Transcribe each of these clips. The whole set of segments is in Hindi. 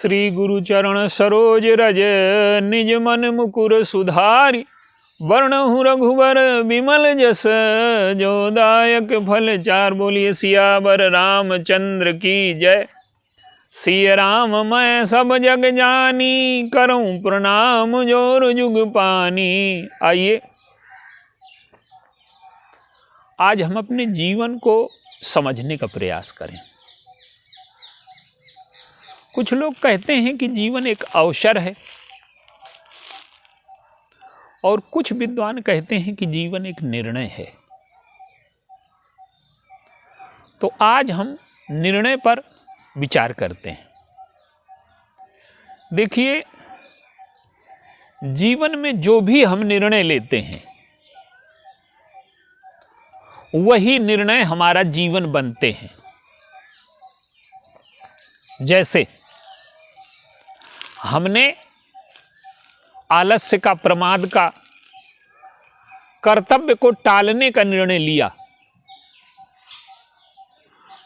श्री गुरु चरण सरोज रज निज मन मुकुर सुधारी। वर्णहु रघुवर विमल जस जो दायक फल चार। बोलिए सियावर रामचंद्र की जय। सिय राम मैं सब जग जानी करूं प्रणाम जोर जुग पानी। आइए आज हम अपने जीवन को समझने का प्रयास करें। कुछ लोग कहते हैं कि जीवन एक अवसर है और कुछ विद्वान कहते हैं कि जीवन एक निर्णय है। तो आज हम निर्णय पर विचार करते हैं। देखिए, जीवन में जो भी हम निर्णय लेते हैं वही निर्णय हमारा जीवन बनते हैं। जैसे हमने आलस्य का, प्रमाद का, कर्तव्य को टालने का निर्णय लिया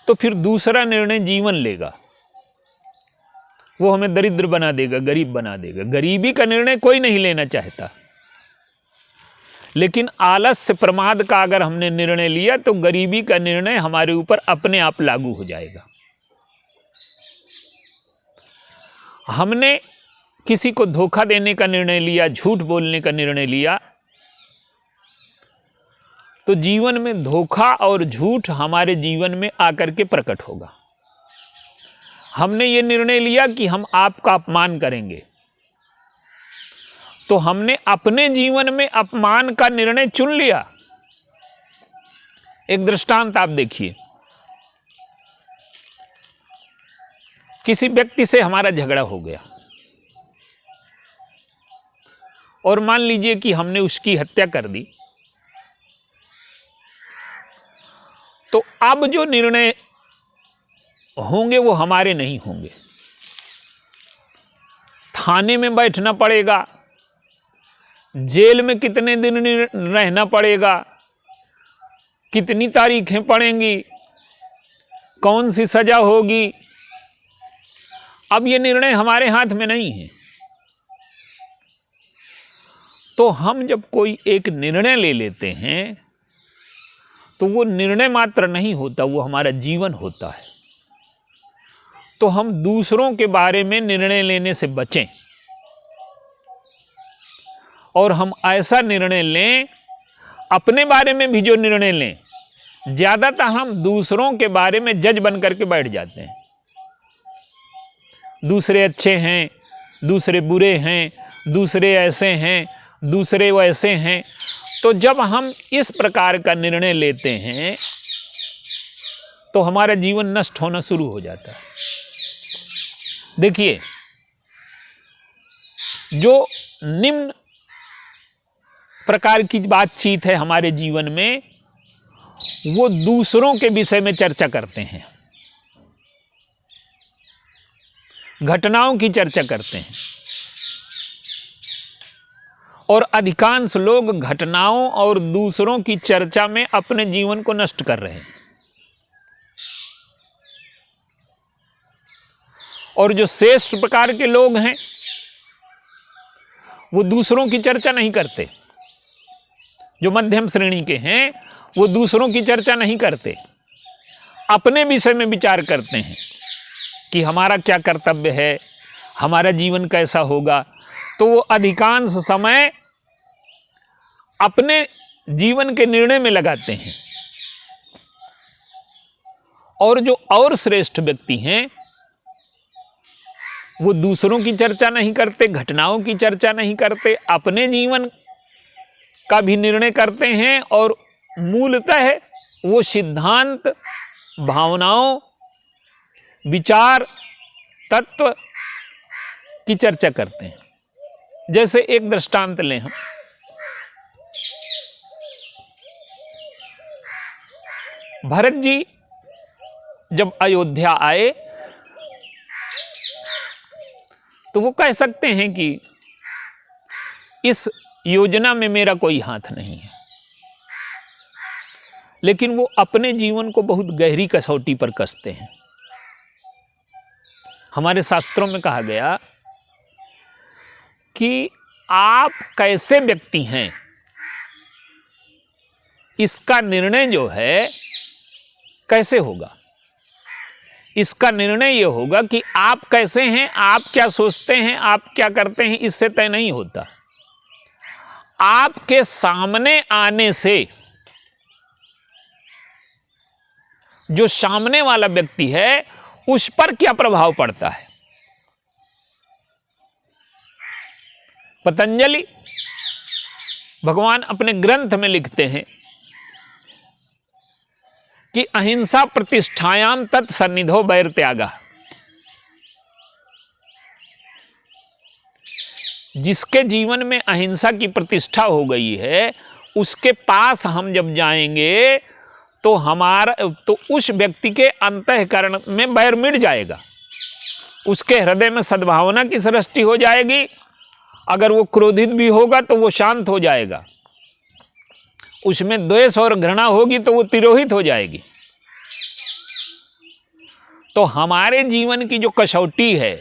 तो फिर दूसरा निर्णय जीवन लेगा, वो हमें दरिद्र बना देगा, गरीब बना देगा। गरीबी का निर्णय कोई नहीं लेना चाहता, लेकिन आलस्य, प्रमाद का अगर हमने निर्णय लिया तो गरीबी का निर्णय हमारे ऊपर अपने आप लागू हो जाएगा। हमने किसी को धोखा देने का निर्णय लिया, झूठ बोलने का निर्णय लिया, तो जीवन में धोखा और झूठ हमारे जीवन में आकर के प्रकट होगा। हमने ये निर्णय लिया कि हम आपका अपमान करेंगे, तो हमने अपने जीवन में अपमान का निर्णय चुन लिया। एक दृष्टांत आप देखिए, किसी व्यक्ति से हमारा झगड़ा हो गया और मान लीजिए कि हमने उसकी हत्या कर दी, तो अब जो निर्णय होंगे वो हमारे नहीं होंगे। थाने में बैठना पड़ेगा, जेल में कितने दिन रहना पड़ेगा, कितनी तारीखें पड़ेंगी, कौन सी सजा होगी, अब ये निर्णय हमारे हाथ में नहीं है। तो हम जब कोई एक निर्णय ले लेते हैं तो वो निर्णय मात्र नहीं होता, वो हमारा जीवन होता है। तो हम दूसरों के बारे में निर्णय लेने से बचें और हम ऐसा निर्णय लें, अपने बारे में भी जो निर्णय लें, ज़्यादातर हम दूसरों के बारे में जज बन करके बैठ जाते हैं। दूसरे अच्छे हैं, दूसरे बुरे हैं, दूसरे ऐसे हैं, दूसरे वैसे हैं। तो जब हम इस प्रकार का निर्णय लेते हैं तो हमारा जीवन नष्ट होना शुरू हो जाता है। देखिए, जो निम्न प्रकार की बातचीत है हमारे जीवन में, वो दूसरों के विषय में चर्चा करते हैं, घटनाओं की चर्चा करते हैं। और अधिकांश लोग घटनाओं और दूसरों की चर्चा में अपने जीवन को नष्ट कर रहे हैं। और जो श्रेष्ठ प्रकार के लोग हैं वो दूसरों की चर्चा नहीं करते। जो मध्यम श्रेणी के हैं वो दूसरों की चर्चा नहीं करते, अपने विषय में विचार करते हैं कि हमारा क्या कर्तव्य है, हमारा जीवन कैसा होगा। तो वो अधिकांश समय अपने जीवन के निर्णय में लगाते हैं। और जो और श्रेष्ठ व्यक्ति हैं वो दूसरों की चर्चा नहीं करते, घटनाओं की चर्चा नहीं करते, अपने जीवन का भी निर्णय करते हैं और मूलतः वो सिद्धांत, भावनाओं, विचार, तत्व की चर्चा करते हैं। जैसे एक दृष्टांत लें हम, भरत जी जब अयोध्या आए तो वो कह सकते हैं कि इस योजना में मेरा कोई हाथ नहीं है, लेकिन वो अपने जीवन को बहुत गहरी कसौटी पर कसते हैं। हमारे शास्त्रों में कहा गया कि आप कैसे व्यक्ति हैं, इसका निर्णय जो है कैसे होगा। इसका निर्णय ये होगा कि आप कैसे हैं, आप क्या सोचते हैं, आप क्या करते हैं, इससे तय नहीं होता। आपके सामने आने से जो सामने वाला व्यक्ति है उस पर क्या प्रभाव पड़ता है। पतंजलि भगवान अपने ग्रंथ में लिखते हैं कि अहिंसा प्रतिष्ठायाम तत्सन्निधो वैर त्यागा। जिसके जीवन में अहिंसा की प्रतिष्ठा हो गई है उसके पास हम जब जाएंगे तो उस व्यक्ति के अंतःकरण में वैर मिट जाएगा, उसके हृदय में सद्भावना की सृष्टि हो जाएगी। अगर वो क्रोधित भी होगा तो वो शांत हो जाएगा, उसमें द्वेष और घृणा होगी तो वो तिरोहित हो जाएगी। तो हमारे जीवन की जो कसौटी है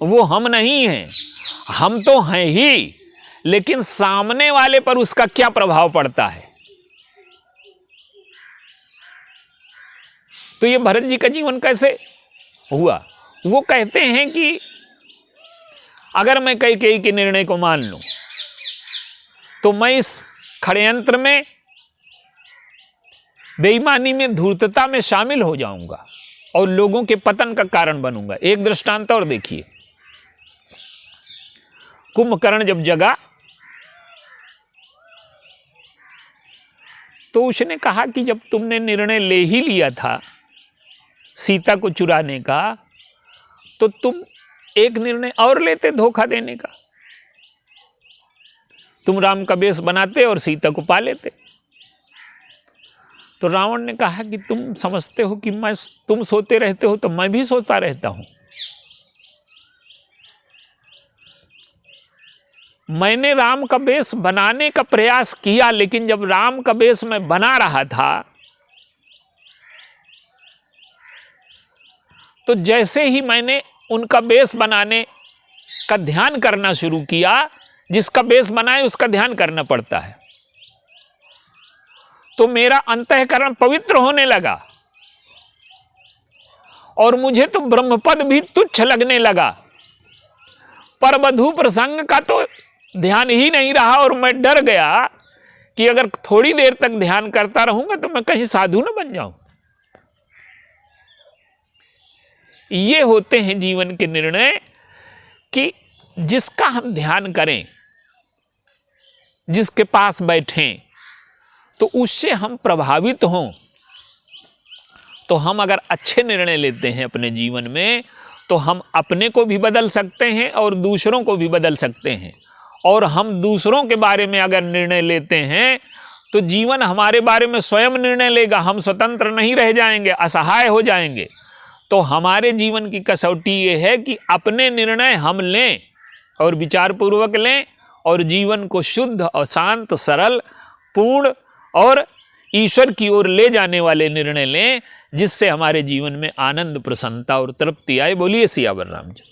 वो हम नहीं हैं, हम तो हैं ही, लेकिन सामने वाले पर उसका क्या प्रभाव पड़ता है। तो ये भरत जी का जीवन कैसे हुआ। वो कहते हैं कि अगर मैं कैकेयी के निर्णय को मान लूं तो मैं इस षड्यंत्र में, बेईमानी में, धूर्तता में शामिल हो जाऊंगा और लोगों के पतन का कारण बनूंगा। एक दृष्टांत और देखिए, कुंभकर्ण जब जगा तो उसने कहा कि जब तुमने निर्णय ले ही लिया था सीता को चुराने का तो तुम एक निर्णय और लेते धोखा देने का, तुम राम का वेश बनाते और सीता को पा लेते। तो रावण ने कहा कि तुम समझते हो कि तुम सोते रहते हो तो मैं भी सोता रहता हूं। मैंने राम का वेश बनाने का प्रयास किया, लेकिन जब राम का वेश मैं बना रहा था तो जैसे ही मैंने उनका वेश बनाने का ध्यान करना शुरू किया, जिसका वेश बनाए उसका ध्यान करना पड़ता है, तो मेरा अंतःकरण पवित्र होने लगा और मुझे तो ब्रह्मपद भी तुच्छ लगने लगा। पर वधू प्रसंग का तो ध्यान ही नहीं रहा और मैं डर गया कि अगर थोड़ी देर तक ध्यान करता रहूंगा तो मैं कहीं साधु न बन जाऊं। ये होते हैं जीवन के निर्णय कि जिसका हम ध्यान करें, जिसके पास बैठें तो उससे हम प्रभावित हों। तो हम अगर अच्छे निर्णय लेते हैं अपने जीवन में तो हम अपने को भी बदल सकते हैं और दूसरों को भी बदल सकते हैं। और हम दूसरों के बारे में अगर निर्णय लेते हैं तो जीवन हमारे बारे में स्वयं निर्णय लेगा, हम स्वतंत्र नहीं रह जाएंगे, असहाय हो जाएंगे। तो हमारे जीवन की कसौटी ये है कि अपने निर्णय हम लें और विचारपूर्वक लें और जीवन को शुद्ध और शांत, सरल, पूर्ण और ईश्वर की ओर ले जाने वाले निर्णय लें, जिससे हमारे जीवन में आनंद, प्रसन्नता और तृप्ति आए। बोलिए सियावर रामचंद्र।